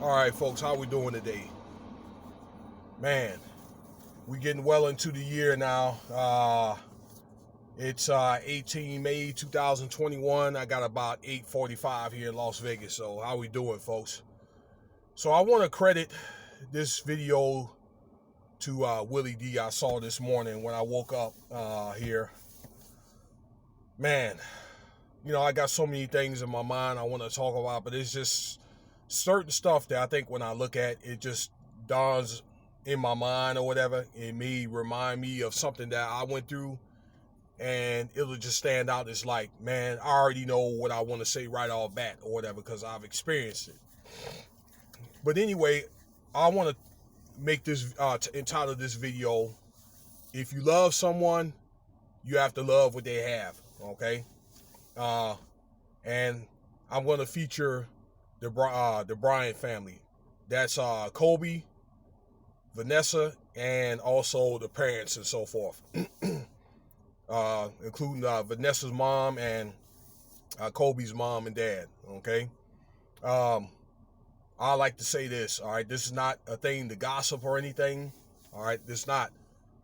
All right, folks, how we doing today? Man, we getting well into the year now. It's 18 May 2021. I got about 8:45 here in Las Vegas. So how we doing, folks? So I want to credit this video to Willie D. I saw this morning when I woke up here. Man, I got so many things in my mind I want to talk about, but it's just certain stuff that I think when I look at it just dawns in my mind or whatever. It may remind me of something that I went through, and it'll just stand out as like, man, I already know what I want to say right off bat or whatever because I've experienced it. But anyway, I want to make this entitle this video, if you love someone, you have to love what they have. Okay. And I'm going to feature the Bryant family. That's Kobe, Vanessa, and also the parents and so forth, including Vanessa's mom and Kobe's mom and dad. Okay. I like to say this. All right, this is not a thing to gossip or anything. All right, this is not.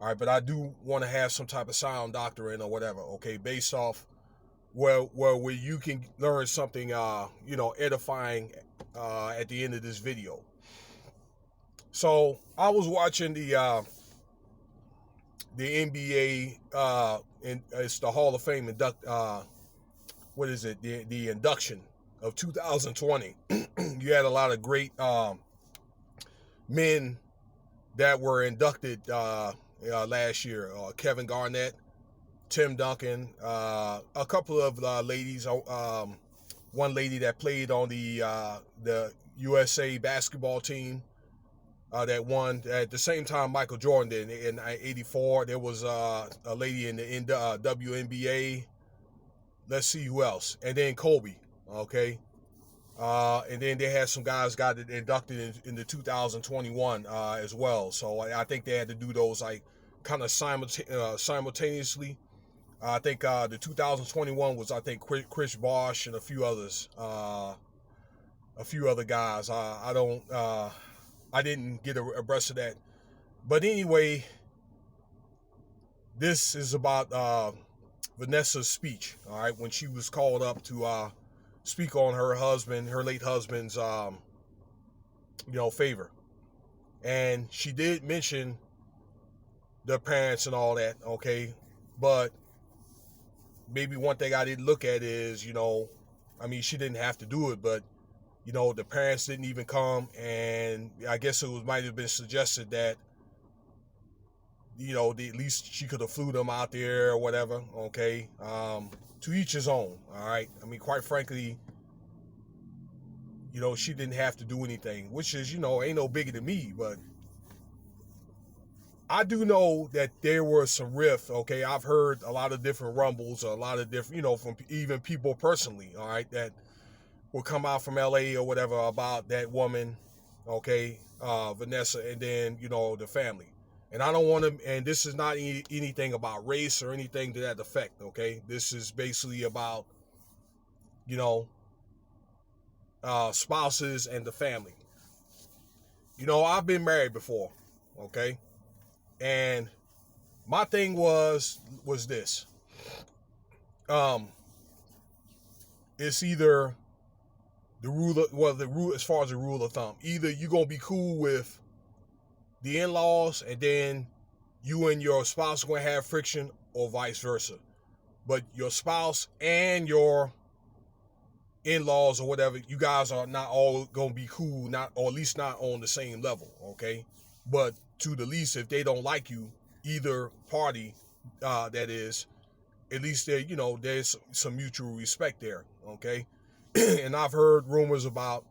All right, but I do want to have some type of sound doctrine or whatever. Okay, based off where you can learn something, edifying at the end of this video. So I was watching the NBA, and it's the Hall of Fame the induction of 2020. You had a lot of great men that were inducted last year. Kevin Garnett, Tim Duncan, a couple of ladies. One lady that played on the USA basketball team that won at the same time Michael Jordan did in '84. There was a lady in the WNBA. Let's see who else, and then Kobe. Okay, and then they had some guys got inducted in the 2021 as well. So I think they had to do those like kind of simultaneously. I think the 2021 was, I think, Chris Bosh and a few others, a few other guys. I didn't get abreast of that. But anyway, this is about Vanessa's speech. All right, when she was called up to speak on her late husband's, favor, and she did mention the parents and all that. Okay, but maybe one thing I didn't look at is, she didn't have to do it, but, the parents didn't even come. And I guess it might have been suggested that, at least she could have flew them out there or whatever. Okay. To each his own. All right. Quite frankly, she didn't have to do anything, which is, ain't no biggie to me, but I do know that there was some rift. Okay, I've heard a lot of different rumbles, a lot of different, from even people personally, all right, that will come out from LA or whatever about that woman, okay, Vanessa, and then, the family. And I don't want to, and this is not anything about race or anything to that effect, okay? This is basically about, spouses and the family. I've been married before, okay? And my thing was this. It's either the rule as far as the rule of thumb. Either you're gonna be cool with the in-laws and then you and your spouse are gonna have friction, or vice versa. But your spouse and your in-laws or whatever, you guys are not all gonna be cool, or at least not on the same level, okay? But to the least, if they don't like you, either party, that is, at least there's some mutual respect there, okay? And I've heard rumors about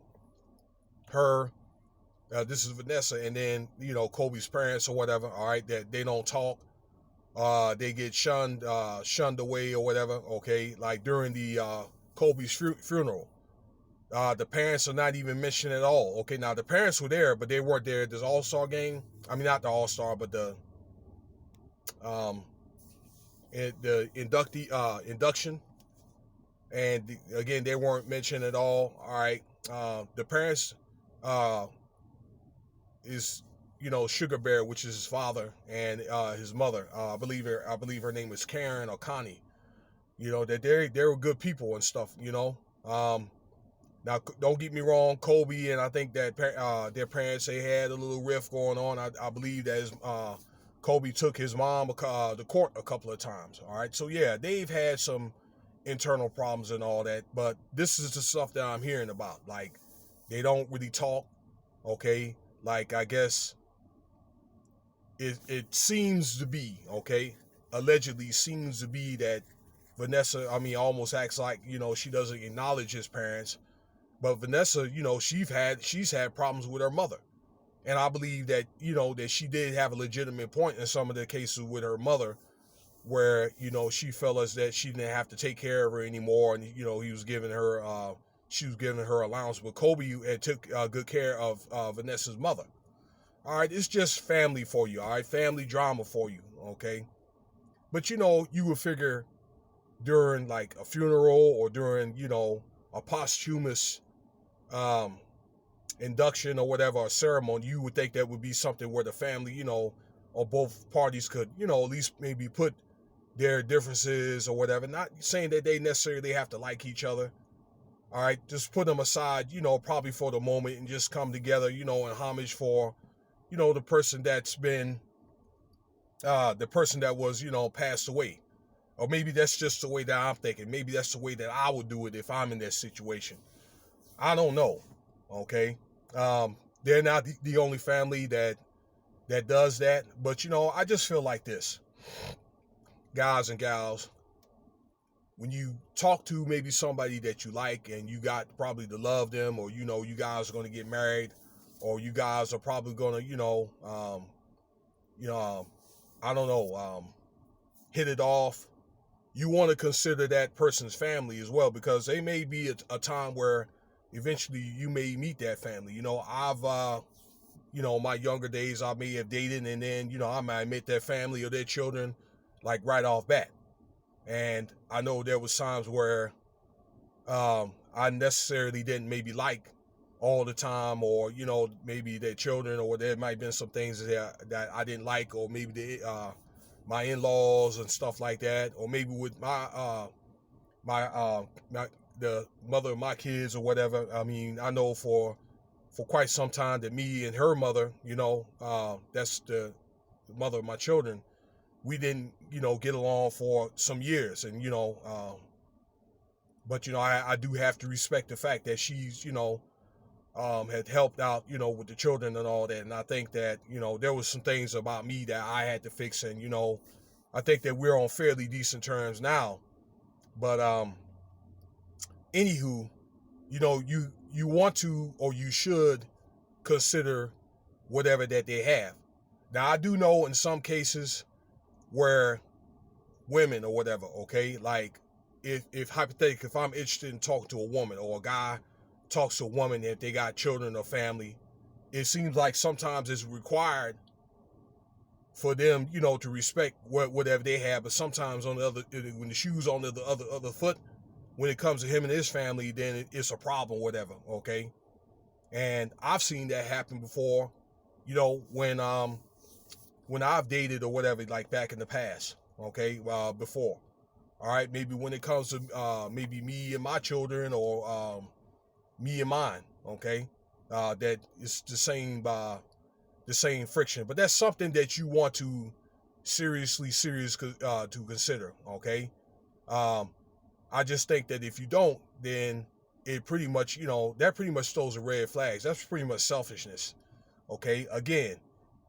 her. This is Vanessa, and then Kobe's parents or whatever. All right, that they don't talk. They get shunned away or whatever. Okay, like during the Kobe's funeral. The parents are not even mentioned at all. Okay, now the parents were there, but they weren't there at this All-Star game. Not the All-Star, but the induction. And again, they weren't mentioned at all. All right, the parents uh, is Sugar Bear, which is his father, and his mother. I believe her name is Karen or Connie. That they were good people and stuff. Now, don't get me wrong, Kobe and I think that their parents, they had a little rift going on. I believe that Kobe took his mom to court a couple of times. All right, so yeah, they've had some internal problems and all that. But this is the stuff that I'm hearing about. Like, they don't really talk. Okay, like, I guess it seems to be, okay, allegedly seems to be that Vanessa, I mean, almost acts like she doesn't acknowledge his parents. But Vanessa, she's had problems with her mother. And I believe that, that she did have a legitimate point in some of the cases with her mother where, she felt as that she didn't have to take care of her anymore. And, he was giving her, she was giving her allowance. But Kobe had took good care of Vanessa's mother. All right. It's just family for you. All right. Family drama for you. Okay. But, you would figure during like a funeral or during, a posthumous um, induction or whatever, a ceremony, you would think that would be something where the family, or both parties could, at least maybe put their differences or whatever. Not saying that they necessarily have to like each other. All right, just put them aside, probably for the moment and just come together, in homage for, the person that's been, the person that was, passed away. Or maybe that's just the way that I'm thinking. Maybe that's the way that I would do it if I'm in that situation. I don't know. Okay. They're not the only family that does that. But, I just feel like this, guys and gals, when you talk to maybe somebody that you like and you got probably to love them, or, you guys are going to get married, or you guys are probably going to, I don't know, hit it off. You want to consider that person's family as well, because they may be a time where eventually you may meet that family. I've, my younger days, I may have dated, and then, I might meet their family or their children like right off bat. And I know there was times where I necessarily didn't maybe like all the time, or, maybe their children, or there might have been some things that I didn't like, or maybe my in-laws and stuff like that, or maybe with the mother of my kids or whatever. I mean, I know for quite some time that me and her mother, that's the mother of my children, we didn't, get along for some years. And, but, I do have to respect the fact that she's, had helped out, with the children and all that. And I think that, there was some things about me that I had to fix. And, I think that we're on fairly decent terms now. But, anywho, you want to, or you should consider whatever that they have. Now, I do know in some cases where women or whatever, okay, like if hypothetically, if I'm interested in talking to a woman, or a guy talks to a woman, if they got children or family, it seems like sometimes it's required for them, to respect whatever they have. But sometimes on the other, when the shoe's on the other foot, when it comes to him and his family, then it's a problem, whatever, okay? And I've seen that happen before, when I've dated or whatever, like back in the past, okay, before. All right, maybe when it comes to maybe me and my children, or me and mine, okay, that it's the same friction. But that's something that you want to serious to consider, okay? I just think that if you don't, then it pretty much, that pretty much throws a red flags. That's pretty much selfishness, okay? Again,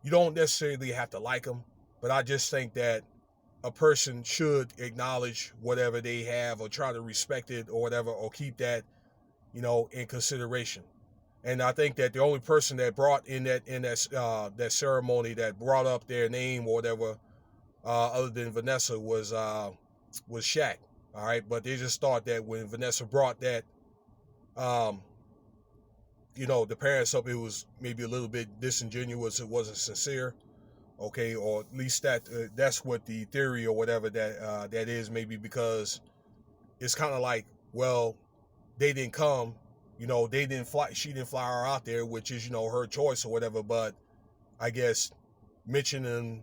you don't necessarily have to like them, but I just think that a person should acknowledge whatever they have, or try to respect it or whatever, or keep that, in consideration. And I think that the only person that brought in that ceremony, that brought up their name or whatever, other than Vanessa, was Shaq. All right, but they just thought that when Vanessa brought that, the parents up, it was maybe a little bit disingenuous. It wasn't sincere, okay, or at least that's what the theory or whatever that is. Maybe because it's kind of like, well, they didn't come, she didn't fly her out there, which is, her choice or whatever, but I guess mentioning,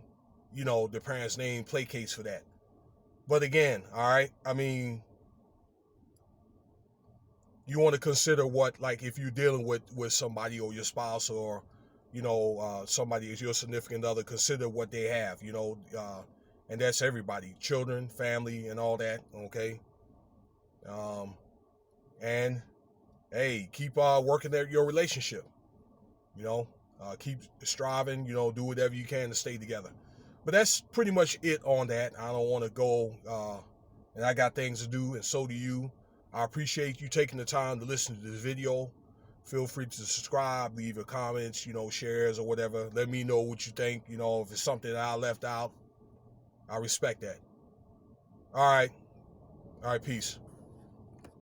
the parents' name placates for that. But again, all right, I mean, you want to consider what, like, if you're dealing with somebody or your spouse or, somebody is your significant other, consider what they have, and that's everybody, children, family, and all that, okay? And hey, keep working at your relationship, keep striving, do whatever you can to stay together. But that's pretty much it on that. I don't want to go, and I got things to do, and so do you. I appreciate you taking the time to listen to this video. Feel free to subscribe, leave your comments, shares or whatever. Let me know what you think. If it's something that I left out, I respect that. All right. Peace.